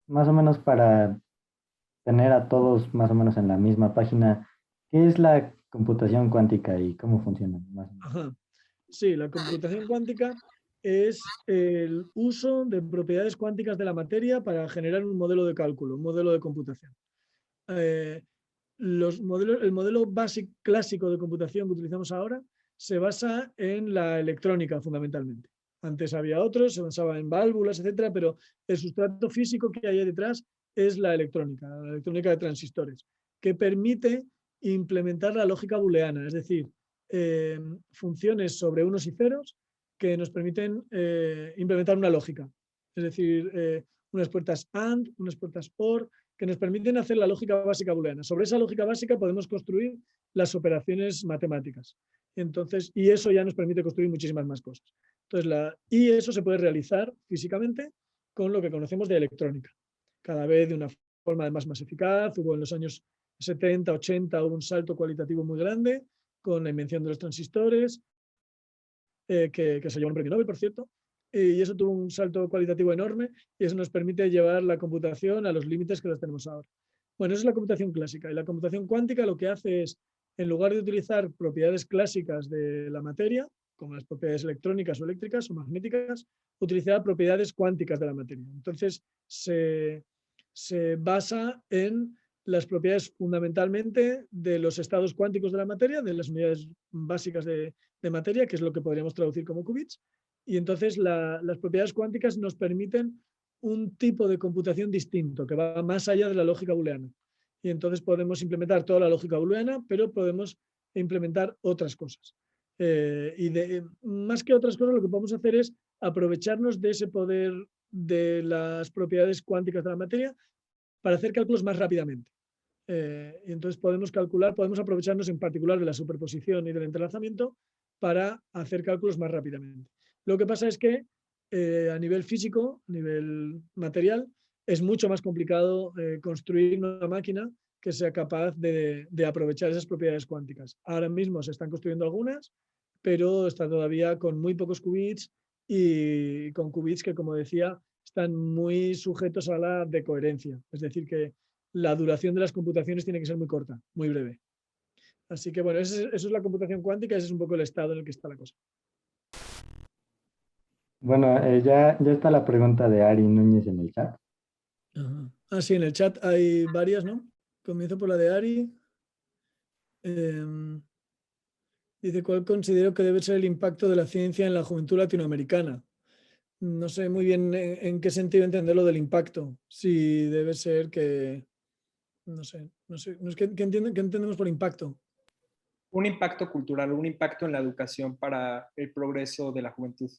más o menos para tener a todos más o menos en la misma página, ¿qué es la computación cuántica y cómo funciona? Más o menos? Ajá. Sí, la computación cuántica es el uso de propiedades cuánticas de la materia para generar un modelo de cálculo, un modelo de computación. Eh, el modelo básico clásico de computación que utilizamos ahora se basa en la electrónica fundamentalmente. Antes había otros, se basaba en válvulas, etcétera, pero el sustrato físico que hay detrás es la electrónica de transistores, que permite implementar la lógica booleana, es decir, eh, funciones sobre unos y ceros que nos permiten implementar una lógica. Es decir, unas puertas AND, unas puertas OR, que nos permiten hacer la lógica básica booleana. Sobre esa lógica básica podemos construir las operaciones matemáticas. Entonces, y eso ya nos permite construir muchísimas más cosas. Entonces, y eso se puede realizar físicamente con lo que conocemos de electrónica. Cada vez de una forma más eficaz. Hubo en los años 70, 80, hubo un salto cualitativo muy grande con la invención de los transistores, que se llevó un premio Nobel, por cierto, y eso tuvo un salto cualitativo enorme y eso nos permite llevar la computación a los límites que los tenemos ahora. Bueno, eso es la computación clásica. Y la computación cuántica lo que hace es, en lugar de utilizar propiedades clásicas de la materia, como las propiedades electrónicas o eléctricas o magnéticas, utilizar propiedades cuánticas de la materia. Entonces, se basa en las propiedades fundamentalmente de los estados cuánticos de la materia, de las unidades básicas de materia, que es lo que podríamos traducir como qubits. Y entonces las propiedades cuánticas nos permiten un tipo de computación distinto, que va más allá de la lógica booleana. Y entonces podemos implementar toda la lógica booleana, pero podemos implementar otras cosas. Más que otras cosas, lo que podemos hacer es aprovecharnos de ese poder de las propiedades cuánticas de la materia para hacer cálculos más rápidamente. Y entonces podemos calcular, podemos aprovecharnos en particular de la superposición y del entrelazamiento para hacer cálculos más rápidamente. Lo que pasa es que a nivel físico, a nivel material, es mucho más complicado construir una máquina que sea capaz de aprovechar esas propiedades cuánticas. Ahora mismo se están construyendo algunas, pero está todavía con muy pocos qubits y con qubits que, como decía, están muy sujetos a la decoherencia. Es decir, que la duración de las computaciones tiene que ser muy corta, muy breve. Así que bueno, eso es la computación cuántica, ese es un poco el estado en el que está la cosa. Bueno, ya está la pregunta de Ari Núñez en el chat. Ajá. Ah, sí, en el chat hay varias, ¿no? Comienzo por la de Ari. Eh, dice, ¿cuál considero que debe ser el impacto de la ciencia en la juventud latinoamericana? No sé muy bien en qué sentido entender lo del impacto. Si debe ser que, no sé, ¿qué entendemos por impacto? Un impacto cultural, un impacto en la educación para el progreso de la juventud.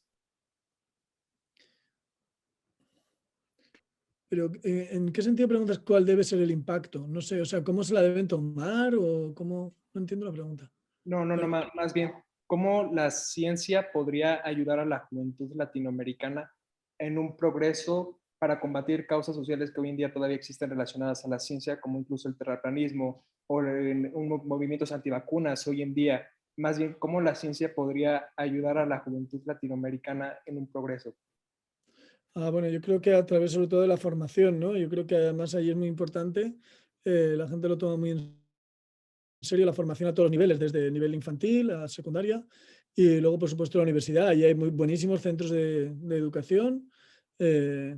Pero, ¿en qué sentido preguntas cuál debe ser el impacto? No sé, o sea, ¿cómo se la deben tomar o cómo? No entiendo la pregunta. No, más bien, ¿cómo la ciencia podría ayudar a la juventud latinoamericana en un progreso para combatir causas sociales que hoy en día todavía existen relacionadas a la ciencia, como incluso el terraplanismo o movimientos antivacunas hoy en día? Más bien, ¿cómo la ciencia podría ayudar a la juventud latinoamericana en un progreso? Ah, bueno, yo creo que a través sobre todo de la formación, ¿no? Yo creo que además ahí es muy importante, la gente lo toma muy en serio, la formación a todos los niveles, desde el nivel infantil a secundaria y luego, por supuesto, la universidad. Ahí hay muy buenísimos centros de educación. eh,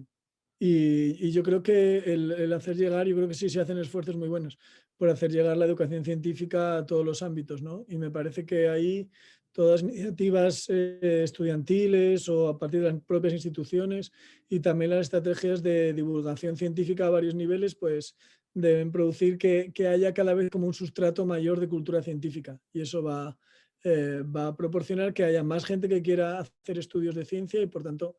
y yo creo que el hacer llegar, yo creo que sí se hacen esfuerzos muy buenos por hacer llegar la educación científica a todos los ámbitos, ¿no? Y me parece que ahí todas las iniciativas estudiantiles o a partir de las propias instituciones y también las estrategias de divulgación científica a varios niveles, pues deben producir que haya cada vez como un sustrato mayor de cultura científica. Y eso va a proporcionar que haya más gente que quiera hacer estudios de ciencia y, por tanto,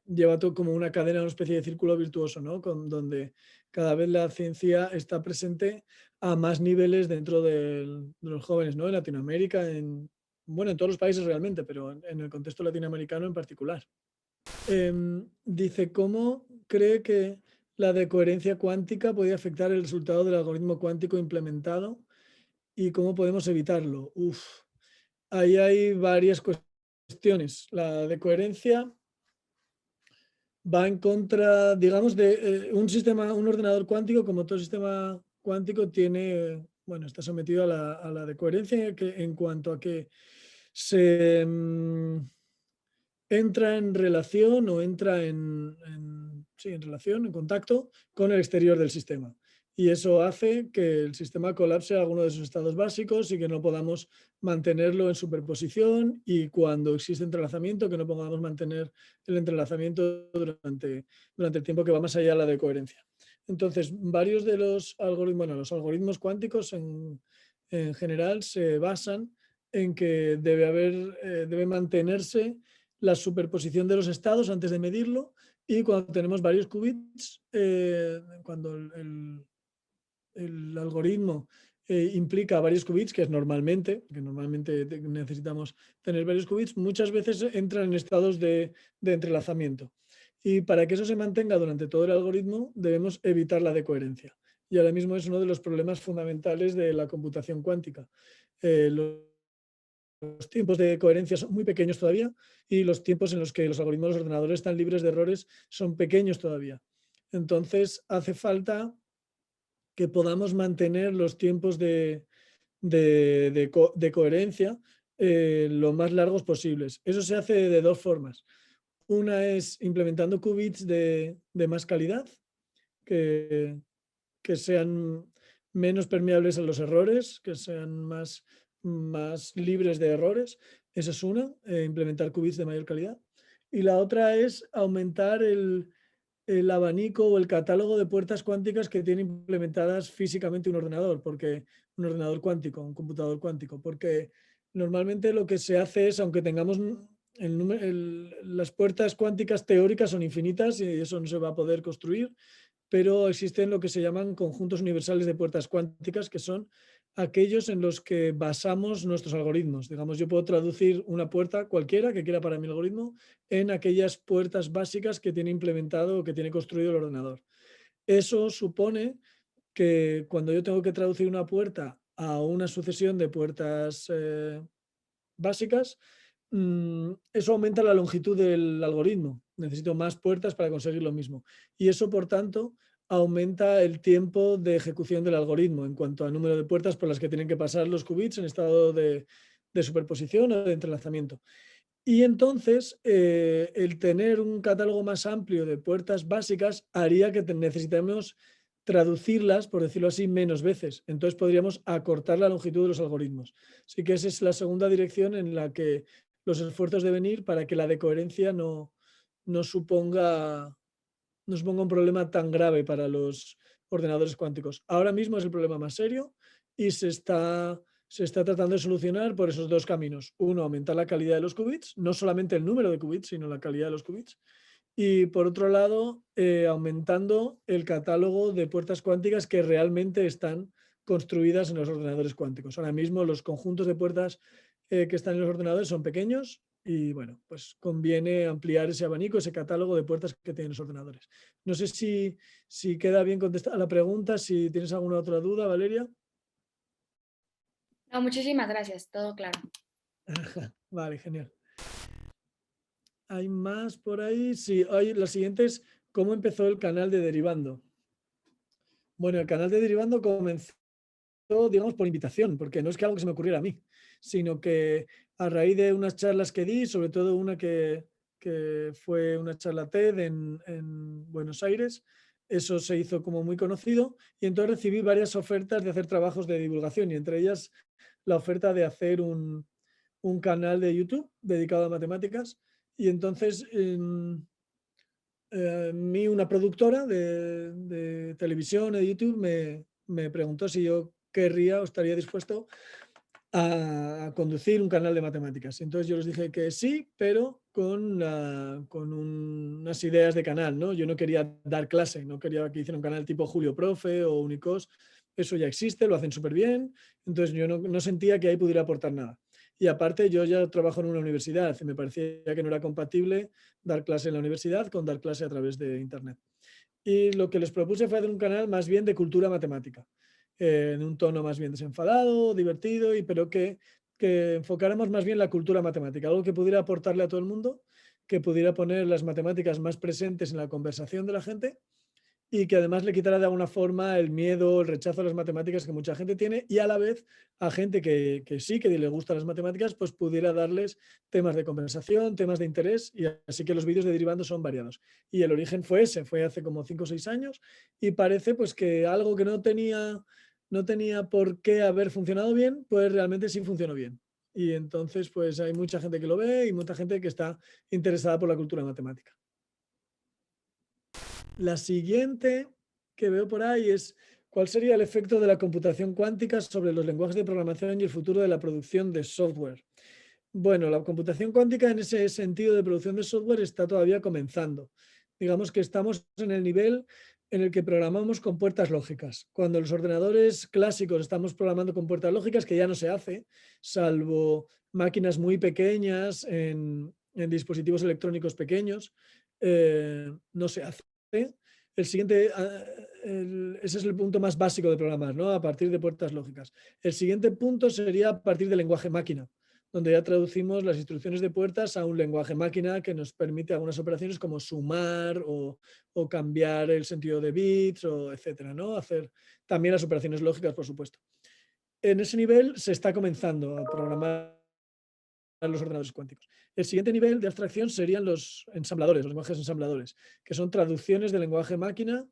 lleva todo como una cadena, una especie de círculo virtuoso, ¿no? Donde cada vez la ciencia está presente a más niveles dentro de los jóvenes, ¿no? En Latinoamérica, bueno, en todos los países realmente, pero en el contexto latinoamericano en particular. Dice, ¿cómo cree que la decoherencia cuántica puede afectar el resultado del algoritmo cuántico implementado y cómo podemos evitarlo? Uf, ahí hay varias cuestiones. La decoherencia va en contra, digamos, de un ordenador cuántico, como todo sistema cuántico, tiene, bueno, está sometido a la decoherencia en cuanto a que se entra en relación o entra sí, en relación, en contacto con el exterior del sistema. Y eso hace que el sistema colapse alguno de sus estados básicos y que no podamos mantenerlo en superposición, y cuando existe entrelazamiento, que no podamos mantener el entrelazamiento durante el tiempo que va más allá de la de coherencia. Entonces, varios de los algoritmos, bueno, los algoritmos cuánticos en general se basan en que debe mantenerse la superposición de los estados antes de medirlo, y cuando tenemos varios qubits, cuando el algoritmo implica varios qubits, que es normalmente, que normalmente necesitamos tener varios qubits, muchas veces entran en estados de entrelazamiento. Y para que eso se mantenga durante todo el algoritmo, debemos evitar la decoherencia. Y ahora mismo es uno de los problemas fundamentales de la computación cuántica. Los tiempos de coherencia son muy pequeños todavía, y los tiempos en los que los algoritmos de los ordenadores están libres de errores son pequeños todavía. Entonces, hace falta que podamos mantener los tiempos de coherencia lo más largos posibles. Eso se hace de dos formas. Una es implementando qubits de más calidad, que, que sean menos permeables a los errores, que sean más libres de errores. Esa es una, implementar qubits de mayor calidad. Y la otra es aumentar el abanico o el catálogo de puertas cuánticas que tiene implementadas físicamente un ordenador, porque un ordenador cuántico, un computador cuántico, porque normalmente lo que se hace es, aunque tengamos las puertas cuánticas teóricas son infinitas y eso no se va a poder construir, pero existen lo que se llaman conjuntos universales de puertas cuánticas, que son aquellos en los que basamos nuestros algoritmos. Digamos, yo puedo traducir una puerta cualquiera que quiera para mi algoritmo en aquellas puertas básicas que tiene implementado o que tiene construido el ordenador. Eso supone que cuando yo tengo que traducir una puerta a una sucesión de puertas básicas, eso aumenta la longitud del algoritmo. Necesito más puertas para conseguir lo mismo. Y eso, por tanto, aumenta el tiempo de ejecución del algoritmo en cuanto a número de puertas por las que tienen que pasar los qubits en estado de superposición o de entrelazamiento. Y entonces, el tener un catálogo más amplio de puertas básicas haría que necesitemos traducirlas, por decirlo así, menos veces. Entonces podríamos acortar la longitud de los algoritmos. Así que esa es la segunda dirección en la que los esfuerzos deben ir, para que la decoherencia no suponga un problema tan grave para los ordenadores cuánticos. Ahora mismo es el problema más serio, y se está tratando de solucionar por esos dos caminos. Uno, aumentar la calidad de los qubits, no solamente el número de qubits, sino la calidad de los qubits. Y por otro lado, aumentando el catálogo de puertas cuánticas que realmente están construidas en los ordenadores cuánticos. Ahora mismo los conjuntos de puertas que están en los ordenadores son pequeños, y bueno, pues conviene ampliar ese abanico, ese catálogo de puertas que tienen los ordenadores. No sé si queda bien contestada la pregunta, si tienes alguna otra duda, Valeria. No, muchísimas gracias, todo claro. Vale, genial. ¿Hay más por ahí? Sí, la siguiente es: ¿cómo empezó el canal de Derivando? Bueno, el canal de Derivando comenzó, digamos, por invitación, porque no es que algo que se me ocurriera a mí, sino que a raíz de unas charlas que di, sobre todo una que fue una charla TED en Buenos Aires, eso se hizo como muy conocido, y entonces recibí varias ofertas de hacer trabajos de divulgación, y entre ellas la oferta de hacer un canal de YouTube dedicado a matemáticas. Y entonces una productora de televisión o de YouTube me preguntó si yo querría o estaría dispuesto a conducir un canal de matemáticas. Entonces yo les dije que sí, pero con unas ideas de canal, ¿no? Yo no quería dar clase, no quería que hiciera un canal tipo Julio Profe o Unicos. Eso ya existe, lo hacen súper bien. Entonces yo no sentía que ahí pudiera aportar nada. Y aparte yo ya trabajo en una universidad y me parecía que no era compatible dar clase en la universidad con dar clase a través de Internet. Y lo que les propuse fue hacer un canal más bien de cultura matemática, en un tono más bien desenfadado, divertido, pero que enfocáramos más bien la cultura matemática, algo que pudiera aportarle a todo el mundo, que pudiera poner las matemáticas más presentes en la conversación de la gente y que además le quitara de alguna forma el miedo, el rechazo a las matemáticas que mucha gente tiene y a la vez a gente que sí, que le gustan las matemáticas, pues pudiera darles temas de conversación, temas de interés y así que los vídeos de Derivando son variados. Y el origen fue ese, fue hace como 5 o 6 años y parece pues que algo que no tenía por qué haber funcionado bien, pues realmente sí funcionó bien. Y entonces pues hay mucha gente que lo ve y mucha gente que está interesada por la cultura matemática. La siguiente que veo por ahí es cuál sería el efecto de la computación cuántica sobre los lenguajes de programación y el futuro de la producción de software. Bueno, la computación cuántica en ese sentido de producción de software está todavía comenzando. Digamos que estamos en el nivel en el que programamos con puertas lógicas. Cuando los ordenadores clásicos estamos programando con puertas lógicas, que ya no se hace, salvo máquinas muy pequeñas en dispositivos electrónicos pequeños, no se hace. El siguiente, ese es el punto más básico de programar, ¿no? A partir de puertas lógicas. El siguiente punto sería a partir del lenguaje máquina, donde ya traducimos las instrucciones de puertas a un lenguaje máquina que nos permite algunas operaciones como sumar o cambiar el sentido de bits, o etcétera, ¿no? Hacer también las operaciones lógicas, por supuesto. En ese nivel se está comenzando a programar los ordenadores cuánticos. El siguiente nivel de abstracción serían los ensambladores, los lenguajes ensambladores, que son traducciones del lenguaje máquina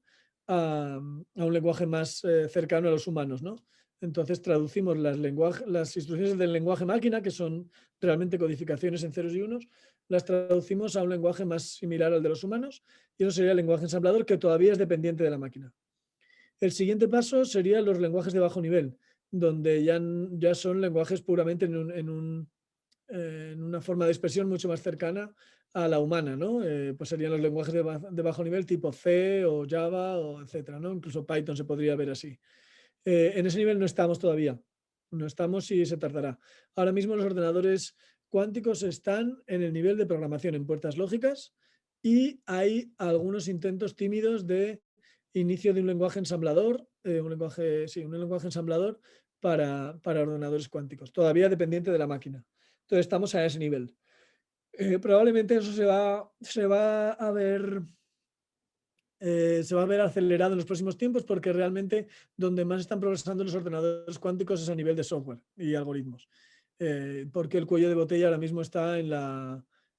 a un lenguaje más cercano a los humanos, ¿no? Entonces traducimos las instrucciones del lenguaje máquina, que son realmente codificaciones en ceros y unos, las traducimos a un lenguaje más similar al de los humanos, y eso sería el lenguaje ensamblador, que todavía es dependiente de la máquina. El siguiente paso serían los lenguajes de bajo nivel, donde ya son lenguajes puramente en una forma de expresión mucho más cercana a la humana, ¿no? Pues serían los lenguajes de bajo nivel tipo C o Java o etcétera, ¿no? Incluso Python se podría ver así. En ese nivel no estamos todavía, no estamos y se tardará. Ahora mismo los ordenadores cuánticos están en el nivel de programación en puertas lógicas y hay algunos intentos tímidos de inicio de un lenguaje ensamblador, un lenguaje ensamblador para ordenadores cuánticos, todavía dependiente de la máquina. Entonces estamos a ese nivel. Probablemente eso se va a ver acelerado en los próximos tiempos porque realmente donde más están progresando los ordenadores cuánticos es a nivel de software y algoritmos. Porque el cuello de botella ahora mismo está en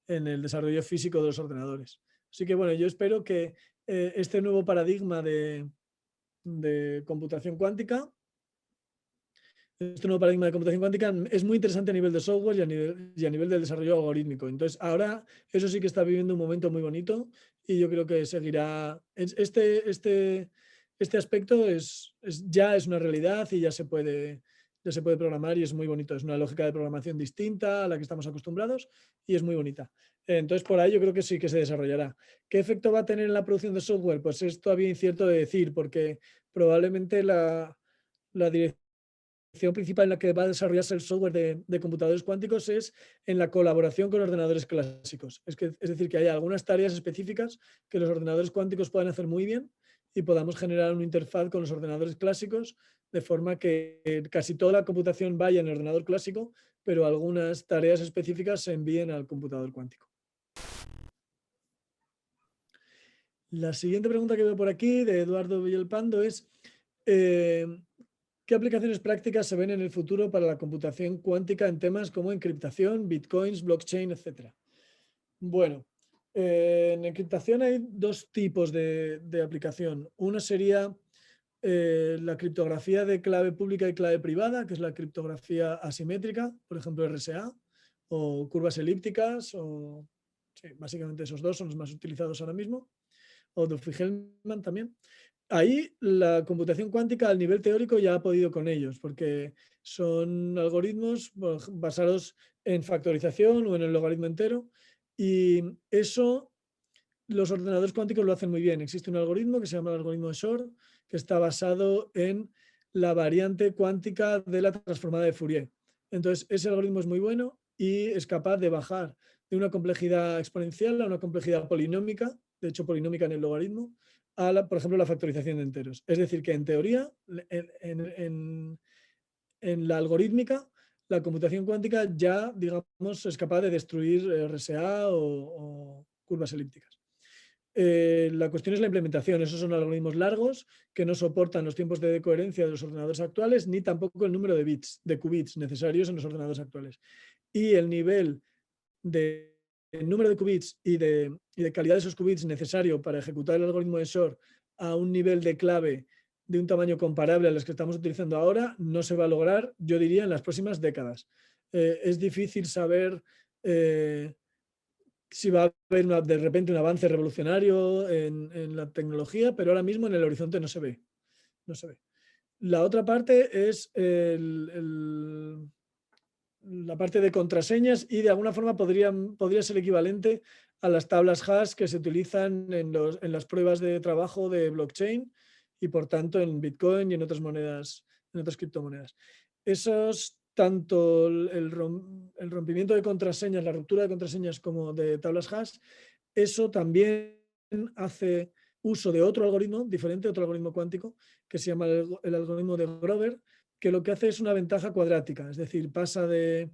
el desarrollo físico de los ordenadores. Así que bueno, yo espero que este nuevo paradigma de computación cuántica, este nuevo paradigma de computación cuántica es muy interesante a nivel de software y a nivel del desarrollo algorítmico. Entonces, ahora eso sí que está viviendo un momento muy bonito y yo creo que seguirá. Este aspecto ya es una realidad y ya se puede programar y es muy bonito. Es una lógica de programación distinta a la que estamos acostumbrados y es muy bonita. Entonces, por ahí yo creo que sí que se desarrollará. ¿Qué efecto va a tener en la producción de software? Pues es todavía incierto de decir, porque probablemente la dirección principal en la que va a desarrollarse el software de computadores cuánticos es en la colaboración con ordenadores clásicos. Es decir, que hay algunas tareas específicas que los ordenadores cuánticos puedan hacer muy bien y podamos generar una interfaz con los ordenadores clásicos de forma que casi toda la computación vaya en el ordenador clásico, pero algunas tareas específicas se envíen al computador cuántico. La siguiente pregunta que veo por aquí, de Eduardo Villalpando, es ¿qué aplicaciones prácticas se ven en el futuro para la computación cuántica en temas como encriptación, bitcoins, blockchain, etcétera? Bueno, en encriptación hay dos tipos de aplicación. Una sería la criptografía de clave pública y clave privada, que es la criptografía asimétrica, por ejemplo RSA, o curvas elípticas, o sí, básicamente esos dos son los más utilizados ahora mismo, o Diffie-Hellman también. Ahí la computación cuántica al nivel teórico ya ha podido con ellos, porque son algoritmos basados en factorización o en el logaritmo entero, y eso los ordenadores cuánticos lo hacen muy bien. Existe un algoritmo que se llama el algoritmo de Shor, que está basado en la variante cuántica de la transformada de Fourier. Entonces, ese algoritmo es muy bueno y es capaz de bajar de una complejidad exponencial a una complejidad polinómica, de hecho polinómica en el logaritmo, por ejemplo, la factorización de enteros. Es decir, que en teoría, en la algorítmica, la computación cuántica ya, digamos, es capaz de destruir RSA o curvas elípticas. La cuestión es la implementación. Esos son algoritmos largos que no soportan los tiempos de coherencia de los ordenadores actuales, ni tampoco el número de bits, de qubits necesarios en los ordenadores actuales. Y el nivel de el número de qubits y de calidad de esos qubits necesario para ejecutar el algoritmo de Shor a un nivel de clave de un tamaño comparable a los que estamos utilizando ahora, no se va a lograr, yo diría, en las próximas décadas. Es difícil saber si va a haber de repente un avance revolucionario en la tecnología, pero ahora mismo en el horizonte no se ve. No se ve. La otra parte es la parte de contraseñas y de alguna forma podría ser equivalente a las tablas hash que se utilizan en las pruebas de trabajo de blockchain y por tanto en Bitcoin y en otras monedas, en otras criptomonedas. Esos, tanto el rompimiento de contraseñas, la ruptura de contraseñas como de tablas hash, eso también hace uso de otro algoritmo diferente, otro algoritmo cuántico, que se llama el algoritmo de Grover, que lo que hace es una ventaja cuadrática, es decir, pasa de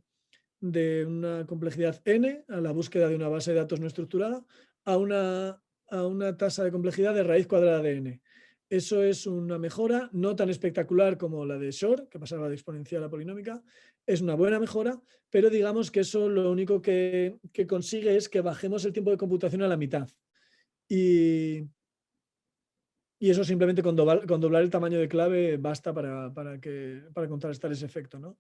una complejidad n a la búsqueda de una base de datos no estructurada a una tasa de complejidad de raíz cuadrada de n. Eso es una mejora no tan espectacular como la de Shor, que pasaba de exponencial a polinómica. Es una buena mejora, pero digamos que eso lo único que consigue es que bajemos el tiempo de computación a la mitad. Y eso simplemente con doblar el tamaño de clave basta para contrarrestar ese efecto, ¿no?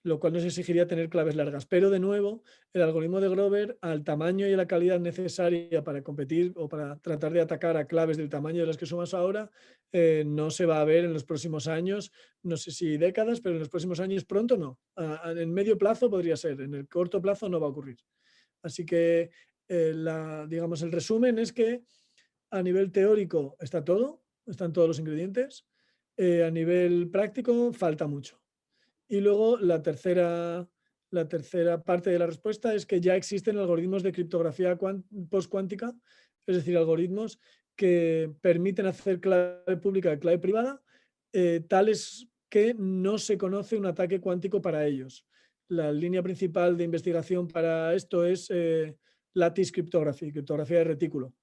Lo cual nos exigiría tener claves largas. Pero de nuevo, el algoritmo de Grover, al tamaño y a la calidad necesaria para competir o para tratar de atacar a claves del tamaño de las que somos ahora, no se va a ver en los próximos años, no sé si décadas, pero en los próximos años pronto no. En medio plazo podría ser, en el corto plazo no va a ocurrir. Así que, digamos, el resumen es que a nivel teórico está todo, están todos los ingredientes. A nivel práctico falta mucho. Y luego la tercera parte de la respuesta es que ya existen algoritmos de criptografía postcuántica, es decir, algoritmos que permiten hacer clave pública y clave privada, tales que no se conoce un ataque cuántico para ellos. La línea principal de investigación para esto es Lattice Cryptography, criptografía de retículo.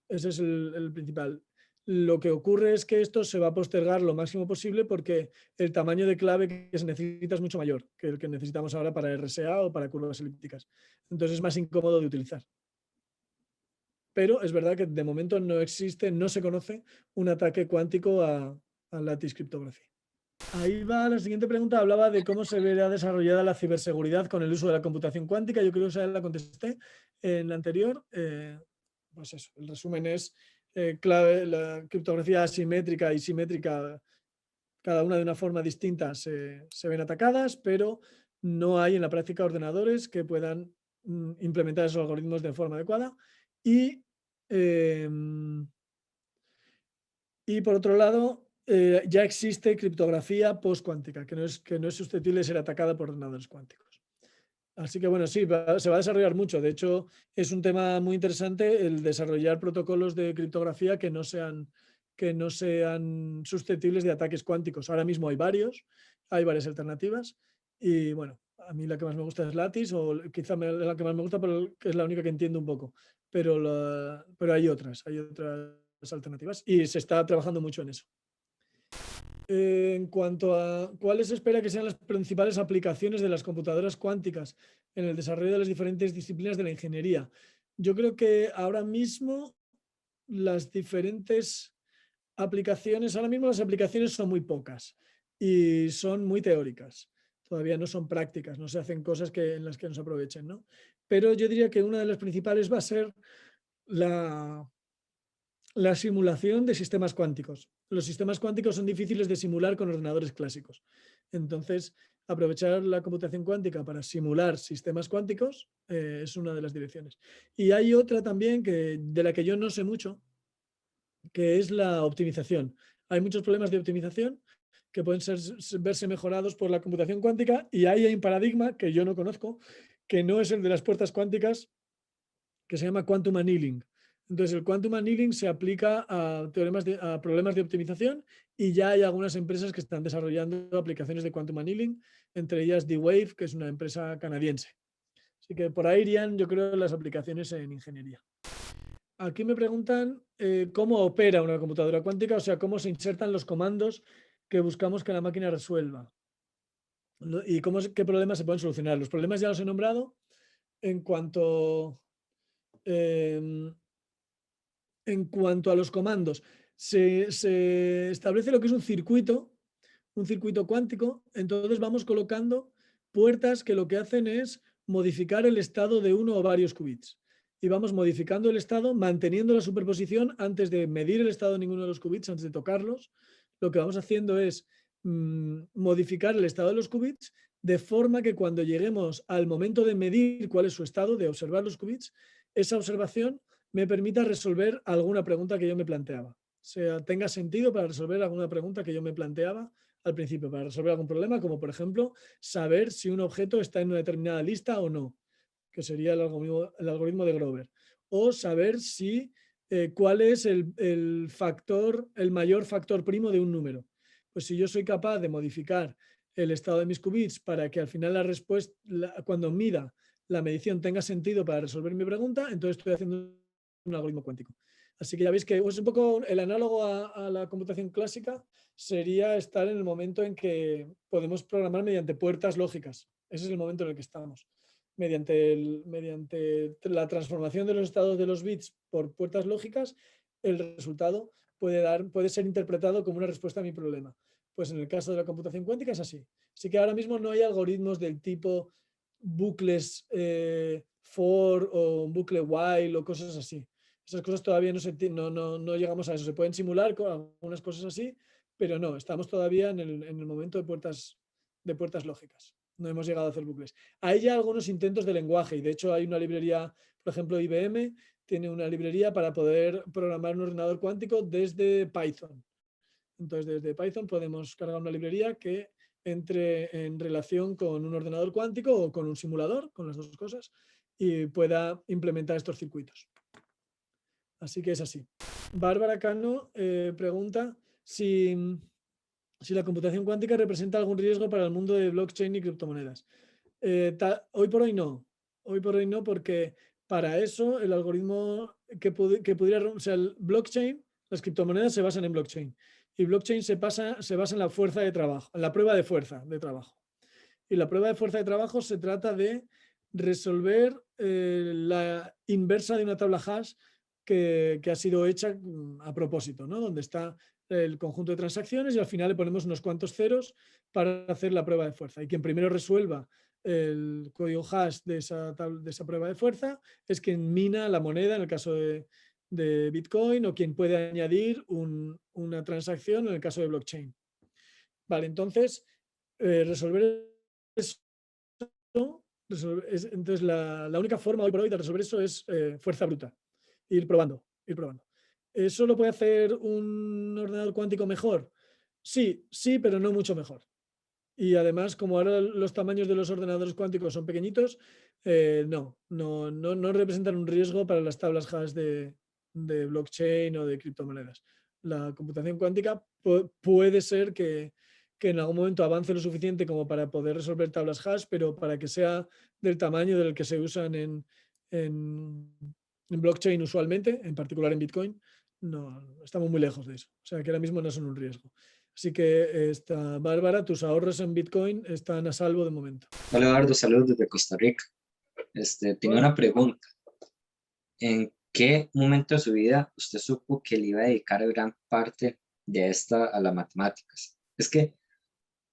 Ese es el principal. Lo que ocurre es que esto se va a postergar lo máximo posible porque el tamaño de clave que se necesita es mucho mayor que el que necesitamos ahora para RSA o para curvas elípticas. Entonces es más incómodo de utilizar. Pero es verdad que de momento no existe, no se conoce un ataque cuántico a Lattice Cryptography. Ahí va la siguiente pregunta, hablaba de cómo se verá desarrollada la ciberseguridad con el uso de la computación cuántica. Yo creo que esa la contesté en la anterior. Pues eso, el resumen es clave, la criptografía asimétrica y simétrica, cada una de una forma distinta, se ven atacadas, pero no hay en la práctica ordenadores que puedan implementar esos algoritmos de forma adecuada. Y por otro lado, ya existe criptografía postcuántica, que no es susceptible de ser atacada por ordenadores cuánticos. Así que bueno, sí, se va a desarrollar mucho. De hecho, es un tema muy interesante el desarrollar protocolos de criptografía que no sean susceptibles de ataques cuánticos. Ahora mismo hay varias alternativas. Y bueno, a mí la que más me gusta es Lattice, o quizá la que más me gusta porque es la única que entiendo un poco. Pero hay otras alternativas y se está trabajando mucho en eso. En cuanto a cuáles espera que sean las principales aplicaciones de las computadoras cuánticas en el desarrollo de las diferentes disciplinas de la ingeniería, yo creo que ahora mismo las diferentes aplicaciones, las aplicaciones son muy pocas y son muy teóricas. Todavía no son prácticas, no se hacen cosas en las que nos aprovechen, ¿no? Pero yo diría que una de las principales va a ser la simulación de sistemas cuánticos. Los sistemas cuánticos son difíciles de simular con ordenadores clásicos. Entonces, aprovechar la computación cuántica para simular sistemas cuánticos es una de las direcciones. Y hay otra también de la que yo no sé mucho, que es la optimización. Hay muchos problemas de optimización que pueden verse mejorados por la computación cuántica y ahí hay un paradigma que yo no conozco, que no es el de las puertas cuánticas, que se llama quantum annealing. Entonces, el quantum annealing se aplica a a problemas de optimización y ya hay algunas empresas que están desarrollando aplicaciones de quantum annealing, entre ellas D-Wave, que es una empresa canadiense. Así que por ahí irían, yo creo, las aplicaciones en ingeniería. Aquí me preguntan cómo opera una computadora cuántica, o sea, cómo se insertan los comandos que buscamos que la máquina resuelva y qué problemas se pueden solucionar. Los problemas ya los he nombrado en cuanto, em, en cuanto a los comandos. Se establece lo que es un circuito cuántico, entonces vamos colocando puertas que lo que hacen es modificar el estado de uno o varios qubits. Y vamos modificando el estado, manteniendo la superposición antes de medir el estado de ninguno de los qubits, antes de tocarlos. Lo que vamos haciendo es modificar el estado de los qubits de forma que cuando lleguemos al momento de medir cuál es su estado, de observar los qubits, esa observación me permita resolver alguna pregunta que yo me planteaba. O sea, tenga sentido para resolver alguna pregunta que yo me planteaba al principio, para resolver algún problema, como por ejemplo, saber si un objeto está en una determinada lista o no, que sería el algoritmo de Grover. O saber si cuál es el mayor factor primo de un número. Pues si yo soy capaz de modificar el estado de mis qubits para que al final la respuesta, cuando mida la medición tenga sentido para resolver mi pregunta, entonces estoy haciendo un algoritmo cuántico. Así que ya veis que es un poco el análogo a la computación clásica, sería estar en el momento en que podemos programar mediante puertas lógicas. Ese es el momento en el que estamos. Mediante la transformación de los estados de los bits por puertas lógicas, el resultado puede ser interpretado como una respuesta a mi problema. Pues en el caso de la computación cuántica es así. Así que ahora mismo no hay algoritmos del tipo bucles for o un bucle while o cosas así. Esas cosas todavía no llegamos a eso. Se pueden simular con algunas cosas así, pero no, estamos todavía en el momento de puertas lógicas. No hemos llegado a hacer bucles. Hay ya algunos intentos de lenguaje y de hecho hay una librería, por ejemplo, IBM tiene una librería para poder programar un ordenador cuántico desde Python. Entonces, desde Python podemos cargar una librería que entre en relación con un ordenador cuántico o con un simulador, con las dos cosas, y pueda implementar estos circuitos. Así que es así. Bárbara Cano pregunta si la computación cuántica representa algún riesgo para el mundo de blockchain y criptomonedas. Hoy por hoy no. Hoy por hoy no, porque para eso el algoritmo que pudiera, o sea, el blockchain, las criptomonedas se basan en blockchain. Y blockchain se basa en la fuerza de trabajo, en la prueba de fuerza de trabajo. Y la prueba de fuerza de trabajo se trata de resolver la inversa de una tabla hash que ha sido hecha a propósito, ¿no? Donde está el conjunto de transacciones y al final le ponemos unos cuantos ceros para hacer la prueba de fuerza. Y quien primero resuelva el código hash de esa prueba de fuerza es quien mina la moneda en el caso de Bitcoin o quien puede añadir una transacción en el caso de blockchain. Vale, entonces resolver eso, entonces la única forma hoy por hoy de resolver eso es fuerza bruta, ir probando. ¿Eso lo puede hacer un ordenador cuántico mejor? Sí, pero no mucho mejor. Y además, como ahora los tamaños de los ordenadores cuánticos son pequeñitos, no representan un riesgo para las tablas hash de blockchain o de criptomonedas. La computación cuántica puede ser que en algún momento avance lo suficiente como para poder resolver tablas hash, pero para que sea del tamaño del que se usan en blockchain usualmente, en particular en Bitcoin, no, estamos muy lejos de eso. O sea que ahora mismo no son un riesgo. Así que, Bárbara, tus ahorros en Bitcoin están a salvo de momento. Hola Eduardo, saludos desde Costa Rica. Tenía una pregunta. ¿En qué momento de su vida usted supo que le iba a dedicar gran parte de esta a las matemáticas? Es que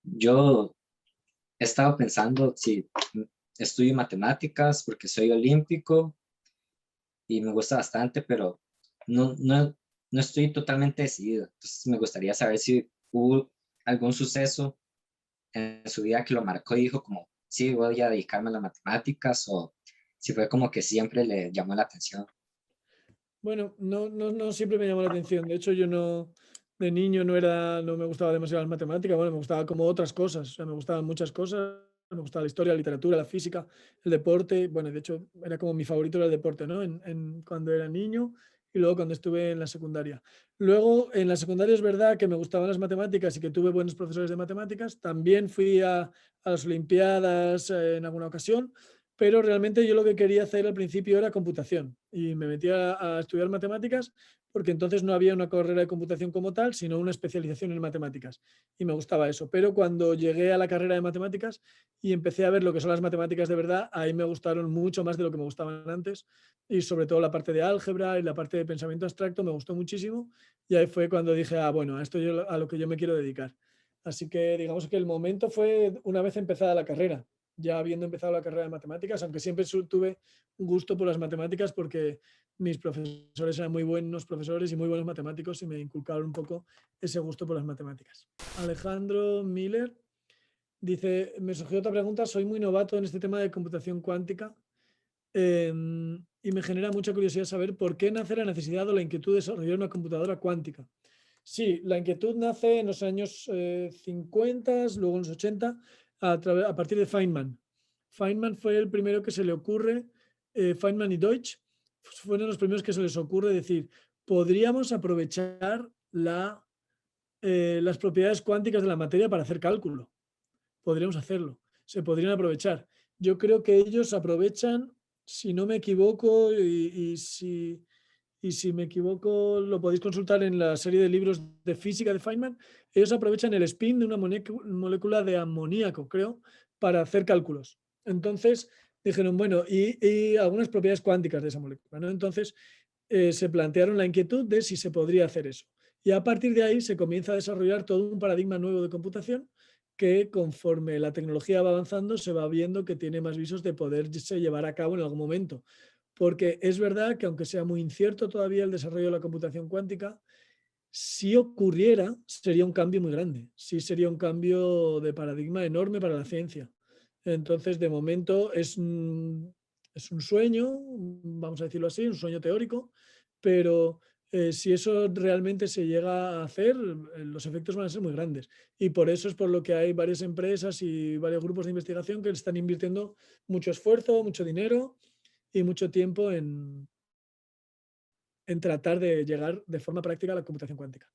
yo he estado pensando si estudio matemáticas porque soy olímpico y me gusta bastante, pero no estoy totalmente decidido. Entonces me gustaría saber si hubo algún suceso en su vida que lo marcó y dijo como, sí, voy a dedicarme a las matemáticas, o si fue como que siempre le llamó la atención. Bueno, no siempre me llamó la atención. De hecho, yo de niño no me gustaba demasiado las matemáticas. Bueno, me gustaba como otras cosas. O sea, me gustaban muchas cosas. Me gustaba la historia, la literatura, la física, el deporte. Bueno, de hecho, era como mi favorito era el deporte, ¿no? Cuando era niño y luego cuando estuve en la secundaria. Luego, en la secundaria es verdad que me gustaban las matemáticas y que tuve buenos profesores de matemáticas. También fui a las Olimpiadas en alguna ocasión, pero realmente yo lo que quería hacer al principio era computación y me metí a estudiar matemáticas porque entonces no había una carrera de computación como tal, sino una especialización en matemáticas y me gustaba eso. Pero cuando llegué a la carrera de matemáticas y empecé a ver lo que son las matemáticas de verdad, ahí me gustaron mucho más de lo que me gustaban antes y sobre todo la parte de álgebra y la parte de pensamiento abstracto me gustó muchísimo y ahí fue cuando dije, ah, bueno, a esto a lo que yo me quiero dedicar. Así que digamos que el momento fue una vez empezada la carrera, ya habiendo empezado la carrera de matemáticas, aunque siempre tuve un gusto por las matemáticas porque mis profesores eran muy buenos profesores y muy buenos matemáticos y me inculcaron un poco ese gusto por las matemáticas. Alejandro Miller dice, me surgió otra pregunta, soy muy novato en este tema de computación cuántica y me genera mucha curiosidad saber por qué nace la necesidad o la inquietud de desarrollar una computadora cuántica. Sí, la inquietud nace en los años 50, luego en los 80, a partir de Feynman. Feynman fue el primero que se le ocurre, Feynman y Deutsch, fueron los primeros que se les ocurre decir, podríamos aprovechar las propiedades cuánticas de la materia para hacer cálculo. Podríamos hacerlo, se podrían aprovechar. Yo creo que ellos aprovechan, si no me equivoco, y si me equivoco lo podéis consultar en la serie de libros de física de Feynman, ellos aprovechan el spin de una molécula de amoníaco, creo, para hacer cálculos. Entonces dijeron, bueno, y algunas propiedades cuánticas de esa molécula, ¿no? Entonces se plantearon la inquietud de si se podría hacer eso. Y a partir de ahí se comienza a desarrollar todo un paradigma nuevo de computación que conforme la tecnología va avanzando se va viendo que tiene más visos de poderse llevar a cabo en algún momento. Porque es verdad que aunque sea muy incierto todavía el desarrollo de la computación cuántica, si ocurriera sería un cambio muy grande, sí sería un cambio de paradigma enorme para la ciencia. Entonces, de momento es un sueño, vamos a decirlo así, un sueño teórico, pero si eso realmente se llega a hacer, los efectos van a ser muy grandes. Y por eso es por lo que hay varias empresas y varios grupos de investigación que están invirtiendo mucho esfuerzo, mucho dinero y mucho tiempo en tratar de llegar de forma práctica a la computación cuántica.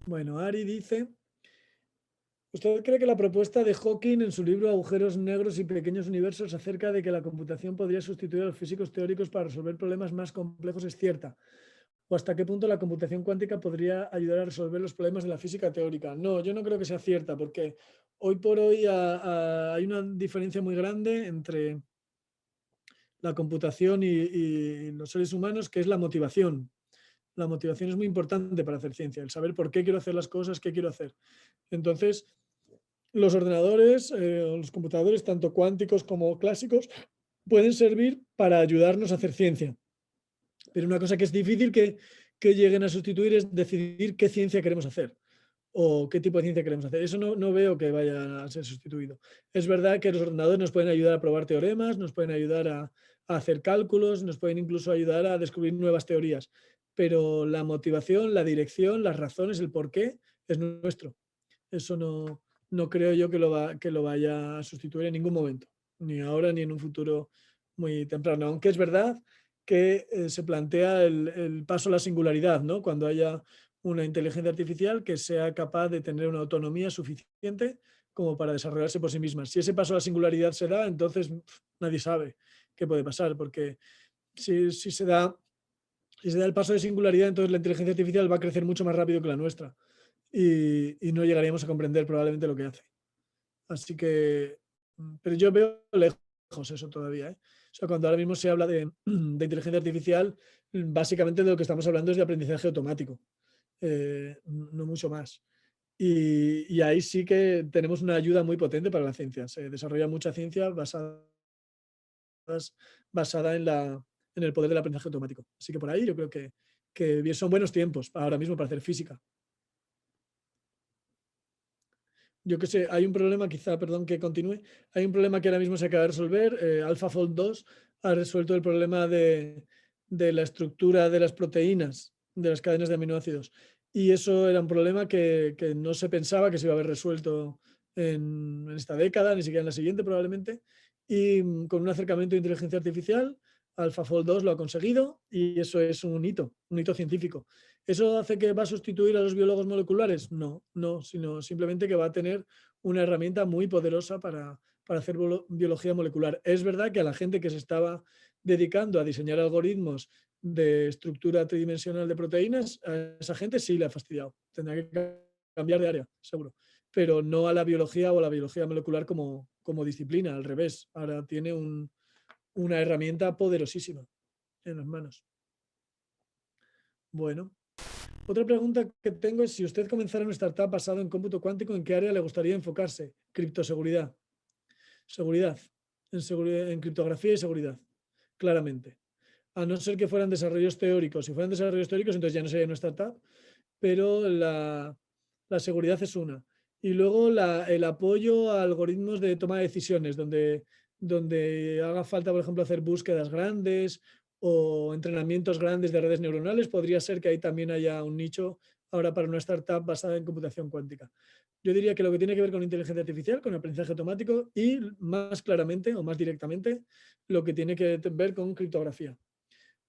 Bueno, Ari dice, ¿usted cree que la propuesta de Hawking en su libro Agujeros negros y pequeños universos acerca de que la computación podría sustituir a los físicos teóricos para resolver problemas más complejos es cierta? ¿O hasta qué punto la computación cuántica podría ayudar a resolver los problemas de la física teórica? No, yo no creo que sea cierta, porque hoy por hoy hay una diferencia muy grande entre la computación y los seres humanos, que es la motivación. La motivación es muy importante para hacer ciencia, el saber por qué quiero hacer las cosas, qué quiero hacer. Entonces, los ordenadores o los computadores, tanto cuánticos como clásicos, pueden servir para ayudarnos a hacer ciencia. Pero una cosa que es difícil que lleguen a sustituir es decidir qué ciencia queremos hacer o qué tipo de ciencia queremos hacer. Eso no veo que vaya a ser sustituido. Es verdad que los ordenadores nos pueden ayudar a probar teoremas, nos pueden ayudar a hacer cálculos, nos pueden incluso ayudar a descubrir nuevas teorías, pero la motivación, la dirección, las razones, el porqué es nuestro. Eso no creo yo que lo vaya a sustituir en ningún momento, ni ahora ni en un futuro muy temprano. Aunque es verdad que se plantea el paso a la singularidad, ¿no? Cuando haya una inteligencia artificial que sea capaz de tener una autonomía suficiente como para desarrollarse por sí misma. Si ese paso a la singularidad se da, entonces nadie sabe qué puede pasar, porque si se da el paso de singularidad, entonces la inteligencia artificial va a crecer mucho más rápido que la nuestra y no llegaríamos a comprender probablemente lo que hace. Así que, pero yo veo lejos eso todavía, ¿eh? O sea, cuando ahora mismo se habla de inteligencia artificial, básicamente de lo que estamos hablando es de aprendizaje automático, no mucho más. Y ahí sí que tenemos una ayuda muy potente para la ciencia. Se desarrolla mucha ciencia basada en el poder del aprendizaje automático. Así que por ahí yo creo que son buenos tiempos ahora mismo para hacer física. Yo que sé, hay un problema, quizá, perdón que continúe, hay un problema que ahora mismo se acaba de resolver. AlphaFold 2 ha resuelto el problema de la estructura de las proteínas, de las cadenas de aminoácidos. Y eso era un problema que no se pensaba que se iba a haber resuelto en esta década, ni siquiera en la siguiente probablemente. Y con un acercamiento de inteligencia artificial AlphaFold 2 lo ha conseguido y eso es un hito científico. ¿Eso hace que va a sustituir a los biólogos moleculares? No, sino simplemente que va a tener una herramienta muy poderosa para hacer biología molecular. Es verdad que a la gente que se estaba dedicando a diseñar algoritmos de estructura tridimensional de proteínas, a esa gente sí le ha fastidiado. Tendrá que cambiar de área, seguro. Pero no a la biología o a la biología molecular como disciplina, al revés. Ahora tiene una herramienta poderosísima en las manos. Bueno, otra pregunta que tengo es si usted comenzara una startup basada en cómputo cuántico, ¿en qué área le gustaría enfocarse? Criptoseguridad. Seguridad. En criptografía y seguridad, claramente. A no ser que fueran desarrollos teóricos. Si fueran desarrollos teóricos, entonces ya no sería una startup, pero la seguridad es una. Y luego el apoyo a algoritmos de toma de decisiones, donde haga falta, por ejemplo, hacer búsquedas grandes o entrenamientos grandes de redes neuronales, podría ser que ahí también haya un nicho ahora para una startup basada en computación cuántica. Yo diría que lo que tiene que ver con inteligencia artificial, con aprendizaje automático y más claramente o más directamente lo que tiene que ver con criptografía.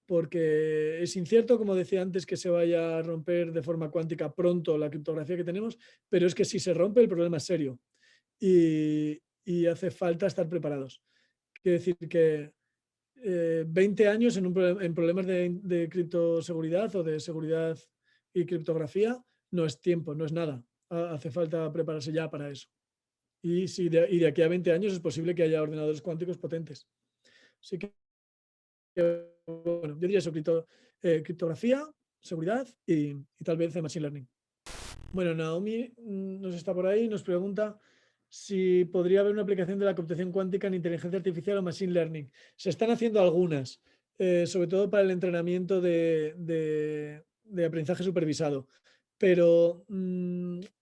Porque es incierto, como decía antes, que se vaya a romper de forma cuántica pronto la criptografía que tenemos, pero es que si se rompe el problema es serio y hace falta estar preparados. Quiere decir que 20 años en problemas de criptoseguridad o de seguridad y criptografía no es tiempo, no es nada. Hace falta prepararse ya para eso. Y de aquí a 20 años es posible que haya ordenadores cuánticos potentes. Así que, bueno, yo diría eso, criptografía, seguridad y tal vez machine learning. Bueno, Naomi nos está por ahí, nos pregunta si podría haber una aplicación de la computación cuántica en inteligencia artificial o machine learning. Se están haciendo algunas, sobre todo para el entrenamiento de aprendizaje supervisado, pero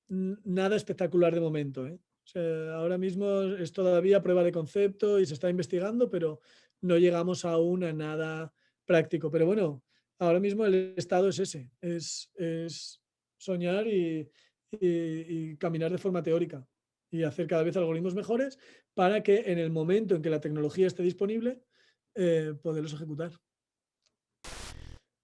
nada espectacular de momento, ¿eh? O sea, ahora mismo es todavía prueba de concepto y se está investigando, pero no llegamos aún a nada práctico. Pero bueno, ahora mismo el estado es ese, es soñar y caminar de forma teórica y hacer cada vez algoritmos mejores para que en el momento en que la tecnología esté disponible, poderlos ejecutar.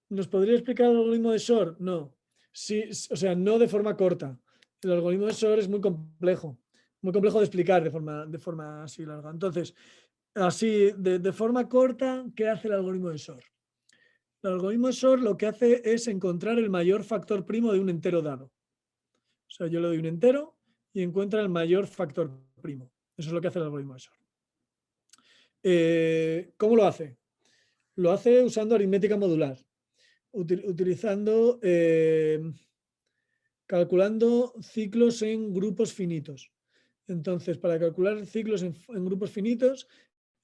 ¿Nos podría explicar el algoritmo de Shor? No. Sí, o sea, no de forma corta. El algoritmo de Shor es muy complejo de explicar de forma así larga. Entonces, así, de forma corta, ¿qué hace el algoritmo de Shor? El algoritmo de Shor lo que hace es encontrar el mayor factor primo de un entero dado. O sea, yo le doy un entero y encuentra el mayor factor primo. Eso es lo que hace el algoritmo de Shor. ¿Cómo lo hace? Lo hace usando aritmética modular, utilizando, calculando ciclos en grupos finitos. Entonces, para calcular ciclos en grupos finitos,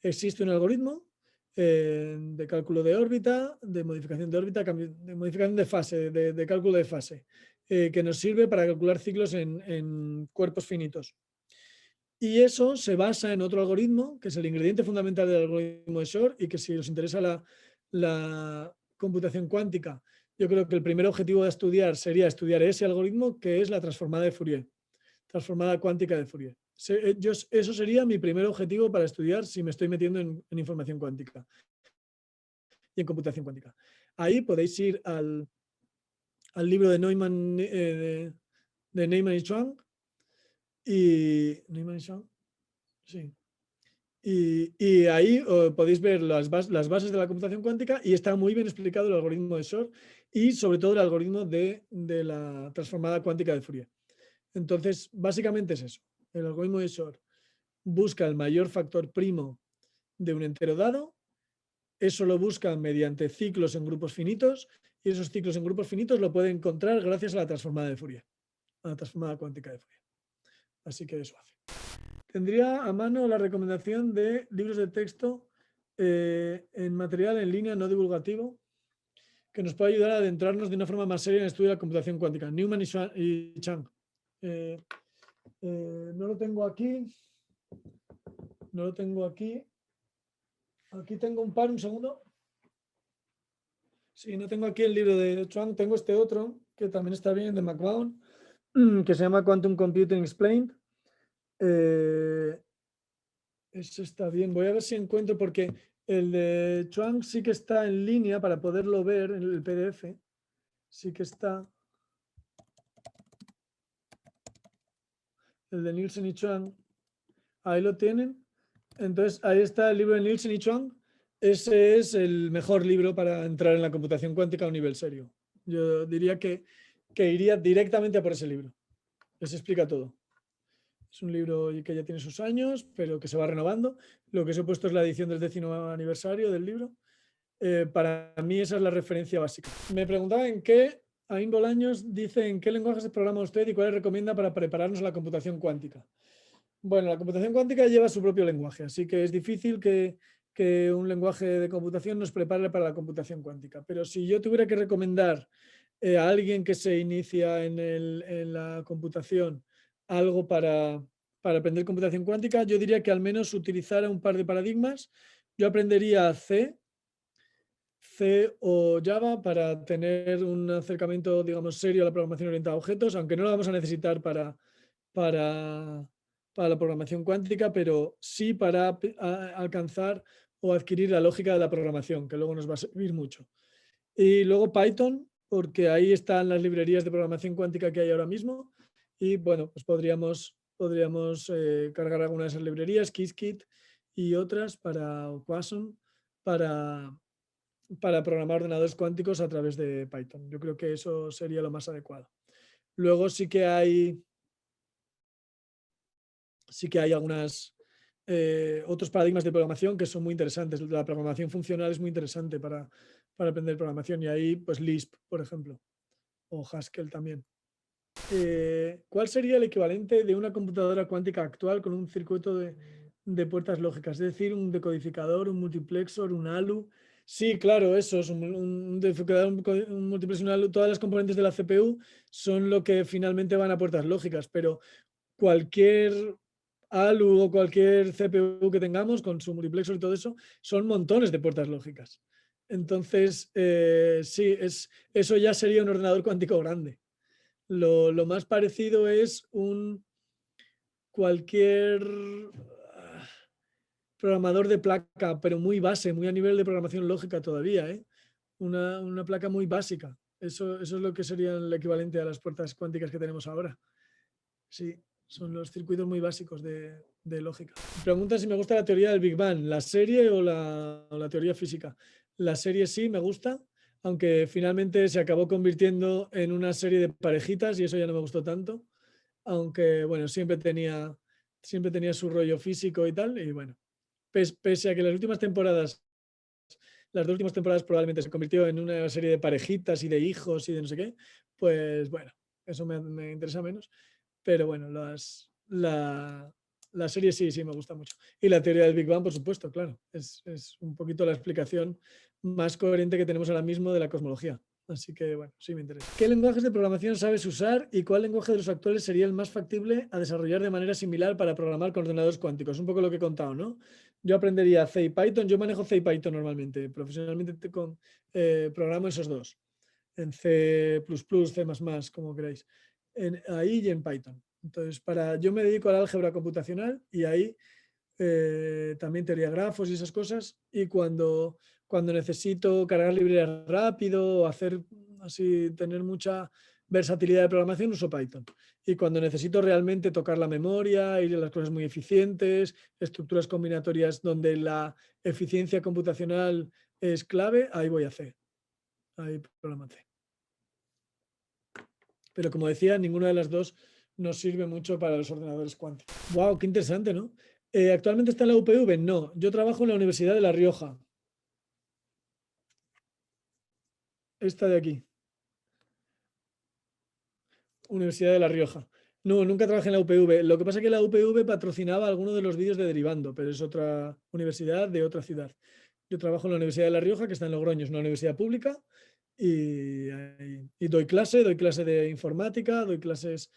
existe un algoritmo de cálculo de órbita, de modificación de órbita, de modificación de fase, de cálculo de fase, que nos sirve para calcular ciclos en cuerpos finitos. Y eso se basa en otro algoritmo, que es el ingrediente fundamental del algoritmo de Shor, y que si os interesa la computación cuántica, yo creo que el primer objetivo de estudiar sería estudiar ese algoritmo, que es la transformada de Fourier, transformada cuántica de Fourier. Eso sería mi primer objetivo para estudiar si me estoy metiendo en información cuántica y en computación cuántica. Ahí podéis ir al libro de Neumann, de Neyman y Chuang, sí. Y ahí podéis ver las bases de la computación cuántica y está muy bien explicado el algoritmo de Shor y sobre todo el algoritmo de la transformada cuántica de Fourier. Entonces, básicamente es eso. El algoritmo de Shor busca el mayor factor primo de un entero dado. Eso lo busca mediante ciclos en grupos finitos y esos ciclos en grupos finitos lo puede encontrar gracias a la transformada de Fourier, a la transformada cuántica de Fourier. Así que eso hace. Tendría a mano la recomendación de libros de texto en material en línea no divulgativo que nos puede ayudar a adentrarnos de una forma más seria en el estudio de la computación cuántica. Neumann y Chang. No lo tengo aquí. No lo tengo aquí. Aquí tengo un par, un segundo. Sí, no tengo aquí el libro de Chang, tengo este otro, que también está bien, de McBaum, que se llama Quantum Computing Explained. Eso está bien. Voy a ver si encuentro, porque El de Chuang sí que está en línea para poderlo ver en el PDF. Sí que está. El de Nielsen y Chuang. Ahí lo tienen. Entonces, ahí está el libro de Nielsen y Chuang. Ese es el mejor libro para entrar en la computación cuántica a un nivel serio. Yo diría que iría directamente a por ese libro. Les explica todo. Es un libro que ya tiene sus años, pero que se va renovando. Lo que os he puesto es la edición del 10º aniversario del libro. Para mí esa es la referencia básica. Me preguntaba en qué, Aín Bolaños dice, ¿en qué lenguajes se programa usted y cuáles recomienda para prepararnos a la computación cuántica? Bueno, la computación cuántica lleva su propio lenguaje, así que es difícil que un lenguaje de computación nos prepare para la computación cuántica. Pero si yo tuviera que recomendar a alguien que se inicia en la computación algo para aprender computación cuántica, yo diría que al menos utilizara un par de paradigmas. Yo aprendería C o Java para tener un acercamiento, digamos, serio a la programación orientada a objetos, aunque no lo vamos a necesitar para la programación cuántica, pero sí para alcanzar o adquirir la lógica de la programación, que luego nos va a servir mucho. Y luego Python, porque ahí están las librerías de programación cuántica que hay ahora mismo. Y bueno, pues podríamos cargar algunas de esas librerías, Qiskit y otras o Quasar, para programar ordenadores cuánticos a través de Python. Yo creo que eso sería lo más adecuado. Luego sí que hay algunas otros paradigmas de programación que son muy interesantes. La programación funcional es muy interesante para aprender programación, y ahí pues Lisp, por ejemplo, o Haskell también. ¿Cuál sería el equivalente de una computadora cuántica actual con un circuito de puertas lógicas? Es decir, un decodificador, un multiplexor, un ALU. Sí, claro, eso es un decodificador, un multiplexor, un ALU. Todas las componentes de la CPU son lo que finalmente van a puertas lógicas, pero cualquier ALU o cualquier CPU que tengamos con su multiplexor y todo eso son montones de puertas lógicas. Entonces, sí, eso ya sería un ordenador cuántico grande. Lo más parecido es cualquier programador de placa, pero muy base, muy a nivel de programación lógica todavía, ¿eh? Una placa muy básica. Eso es lo que sería el equivalente a las puertas cuánticas que tenemos ahora. Sí, son los circuitos muy básicos de lógica. Pregunta si me gusta la teoría del Big Bang, la serie o la teoría física. La serie sí me gusta, aunque finalmente se acabó convirtiendo en una serie de parejitas y eso ya no me gustó tanto. Aunque, bueno, siempre tenía su rollo físico y tal. Y bueno, pese a que las dos últimas temporadas probablemente se convirtió en una serie de parejitas y de hijos y de no sé qué, pues bueno, eso me interesa menos. Pero bueno, la serie sí me gusta mucho. Y la teoría del Big Bang, por supuesto, claro. Es un poquito la explicación más coherente que tenemos ahora mismo de la cosmología. Así que bueno, sí me interesa. ¿Qué lenguajes de programación sabes usar y cuál lenguaje de los actuales sería el más factible a desarrollar de manera similar para programar con ordenadores cuánticos? Un poco lo que he contado, ¿no? Yo aprendería C y Python. Yo manejo C y Python normalmente. Profesionalmente programo esos dos. En C++, C++, como queráis. Ahí y en Python. Entonces, yo me dedico al álgebra computacional y ahí también teoría de grafos y esas cosas. Y cuando necesito cargar librerías rápido, tener mucha versatilidad de programación, uso Python. Y cuando necesito realmente tocar la memoria, ir a las cosas muy eficientes, estructuras combinatorias donde la eficiencia computacional es clave, ahí voy a C. Ahí programa C. Pero como decía, ninguna de las dos nos sirve mucho para los ordenadores cuánticos. ¡Wow! ¡Qué interesante!, ¿no? ¿Actualmente está en la UPV? No, yo trabajo en la Universidad de La Rioja. Esta de aquí. Universidad de La Rioja. No, nunca trabajé en la UPV. Lo que pasa es que la UPV patrocinaba algunos de los vídeos de Derivando, pero es otra universidad de otra ciudad. Yo trabajo en la Universidad de La Rioja, que está en Logroño, es una universidad pública, y doy clase de informática, doy clases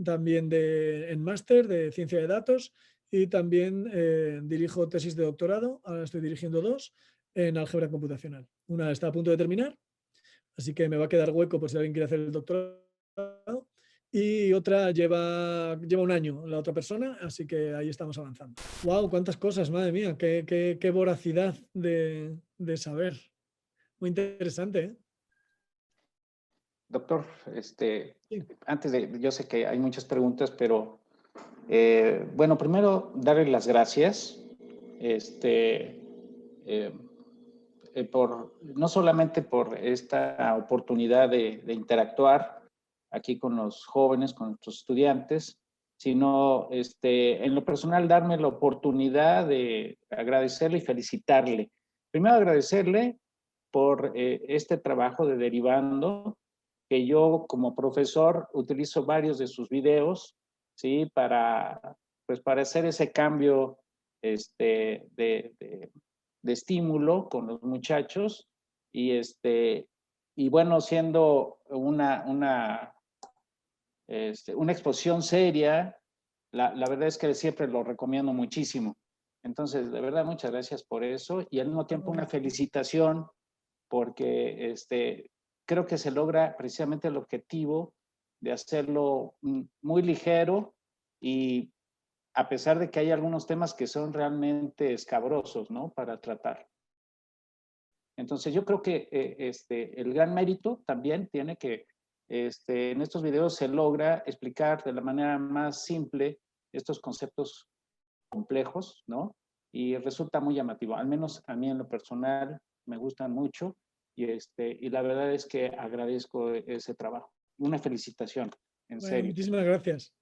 también en máster de ciencia de datos y también dirijo tesis de doctorado. Ahora estoy dirigiendo 2 en álgebra computacional. Una está a punto de terminar, así que me va a quedar hueco por si alguien quiere hacer el doctorado. y otra lleva un año la otra persona, así que ahí estamos avanzando. ¡Wow! ¡Cuántas cosas! Madre mía, qué voracidad de saber. Muy interesante, ¿eh? Doctor, Sí. yo sé que hay muchas preguntas, pero bueno, primero darle las gracias, eh, no solamente por esta oportunidad de interactuar aquí con los jóvenes, con nuestros estudiantes, sino en lo personal darme la oportunidad de agradecerle y felicitarle. Primero agradecerle por este trabajo de Derivando, que yo como profesor utilizo varios de sus videos, ¿sí? Pues para hacer ese cambio de estímulo con los muchachos y bueno, siendo una exposición seria, la verdad es que siempre lo recomiendo muchísimo. Entonces, de verdad, muchas gracias por eso y al mismo tiempo una felicitación porque creo que se logra precisamente el objetivo de hacerlo muy ligero y a pesar de que hay algunos temas que son realmente escabrosos, ¿no? Para tratar. Entonces yo creo que el gran mérito también tiene que, en estos videos se logra explicar de la manera más simple estos conceptos complejos, ¿no? Y resulta muy llamativo, al menos a mí en lo personal me gustan mucho y la verdad es que agradezco ese trabajo. Una felicitación, en Bueno, serio. muchísimas gracias.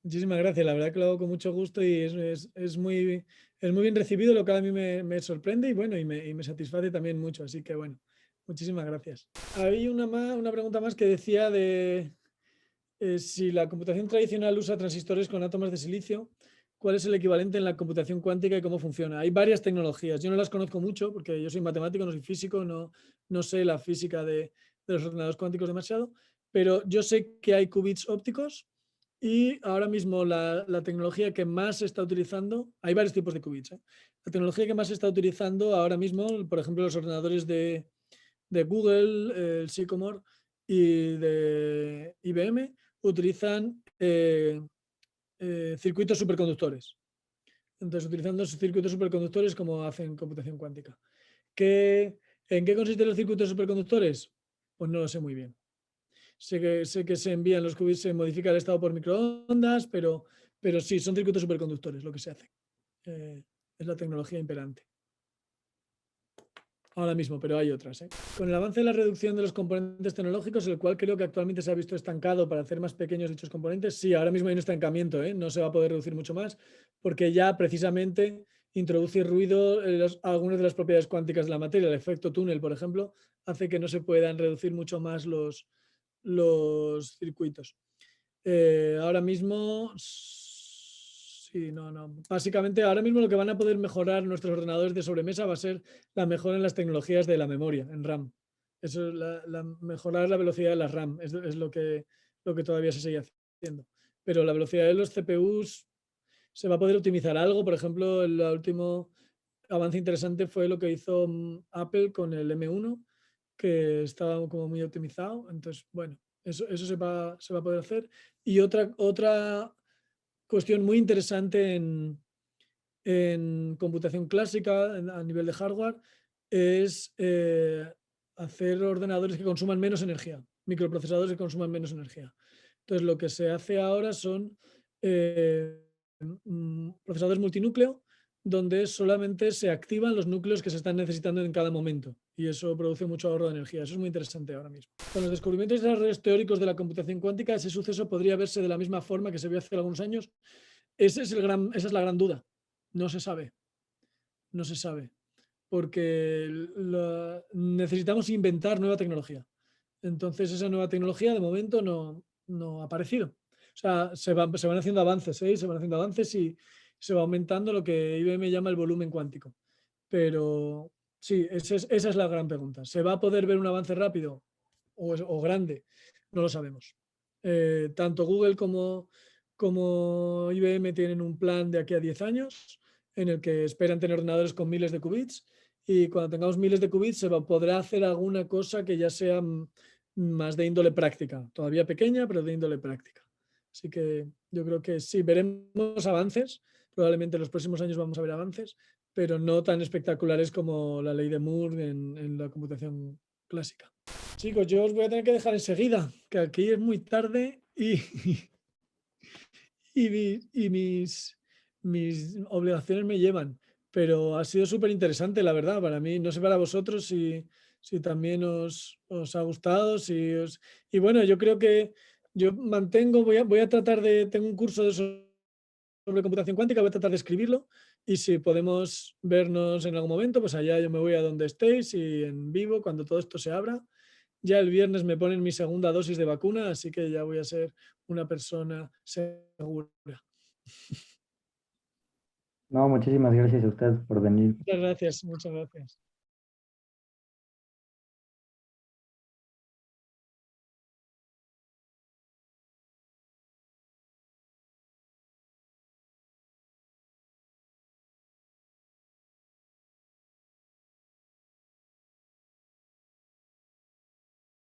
Muchísimas gracias. La verdad que lo hago con mucho gusto y es muy bien recibido, lo que a mí me sorprende y bueno, y me satisface también mucho. Así que bueno, muchísimas gracias. Hay una pregunta más que decía de si la computación tradicional usa transistores con átomos de silicio, ¿cuál es el equivalente en la computación cuántica y cómo funciona? Hay varias tecnologías. Yo no las conozco mucho porque yo soy matemático, no soy físico, no sé la física de los ordenadores cuánticos demasiado, pero yo sé que hay qubits ópticos y ahora mismo la tecnología que más se está utilizando, hay varios tipos de qubits, ¿eh? La tecnología que más se está utilizando ahora mismo, por ejemplo, los ordenadores de Google, el Sycamore y de IBM, utilizan circuitos superconductores. Entonces, utilizando esos circuitos superconductores como hacen computación cuántica. ¿En qué consisten los circuitos superconductores? Pues no lo sé muy bien. Sé que se envían los qubits, se modifica el estado por microondas, pero sí, son circuitos superconductores lo que se hace. Es la tecnología imperante. Ahora mismo, pero hay otras, ¿eh? Con el avance de la reducción de los componentes tecnológicos, el cual creo que actualmente se ha visto estancado para hacer más pequeños dichos componentes, sí, ahora mismo hay un estancamiento, ¿eh? No se va a poder reducir mucho más, porque ya precisamente introduce ruido algunas de las propiedades cuánticas de la materia. El efecto túnel, por ejemplo, hace que no se puedan reducir mucho más los circuitos. Ahora mismo, sí, no. Básicamente, ahora mismo lo que van a poder mejorar nuestros ordenadores de sobremesa va a ser la mejora en las tecnologías de la memoria, en RAM. Eso es mejorar la velocidad de las RAM, es lo que todavía se sigue haciendo. Pero la velocidad de los CPUs se va a poder optimizar algo. Por ejemplo, el último avance interesante fue lo que hizo Apple con el M1, que estaba como muy optimizado. Entonces, bueno, eso se va a poder hacer. Y otra cuestión muy interesante en computación clásica a nivel de hardware es hacer ordenadores que consuman menos energía, microprocesadores que consuman menos energía. Entonces, lo que se hace ahora son procesadores multinúcleo donde solamente se activan los núcleos que se están necesitando en cada momento y eso produce mucho ahorro de energía. Eso es muy interesante ahora mismo. Con los descubrimientos y desarrollos teóricos de la computación cuántica, ese suceso podría verse de la misma forma que se vio hace algunos años. Esa es la gran duda. No se sabe. No se sabe. Porque necesitamos inventar nueva tecnología. Entonces, esa nueva tecnología de momento no ha aparecido. O sea, se van haciendo avances, ¿eh? Se van haciendo avances y se va aumentando lo que IBM llama el volumen cuántico. Pero sí, esa es la gran pregunta. ¿Se va a poder ver un avance rápido o grande? No lo sabemos. Tanto Google como IBM tienen un plan de aquí a 10 años en el que esperan tener ordenadores con miles de qubits y cuando tengamos miles de qubits podrá hacer alguna cosa que ya sea más de índole práctica, todavía pequeña, pero de índole práctica. Así que yo creo que sí, veremos avances. Probablemente en los próximos años vamos a ver avances, pero no tan espectaculares como la ley de Moore en la computación clásica. Chicos, yo os voy a tener que dejar enseguida, que aquí es muy tarde y mis obligaciones me llevan. Pero ha sido súper interesante, la verdad, para mí. No sé para vosotros si también os ha gustado. Y bueno, yo creo que yo mantengo, voy a tratar de, tengo un curso sobre computación cuántica, voy a tratar de escribirlo. Y si podemos vernos en algún momento, pues allá yo me voy a donde estéis y en vivo, cuando todo esto se abra. Ya el viernes me ponen mi segunda dosis de vacuna, así que ya voy a ser una persona segura. No, muchísimas gracias a usted por venir. Muchas gracias, muchas gracias.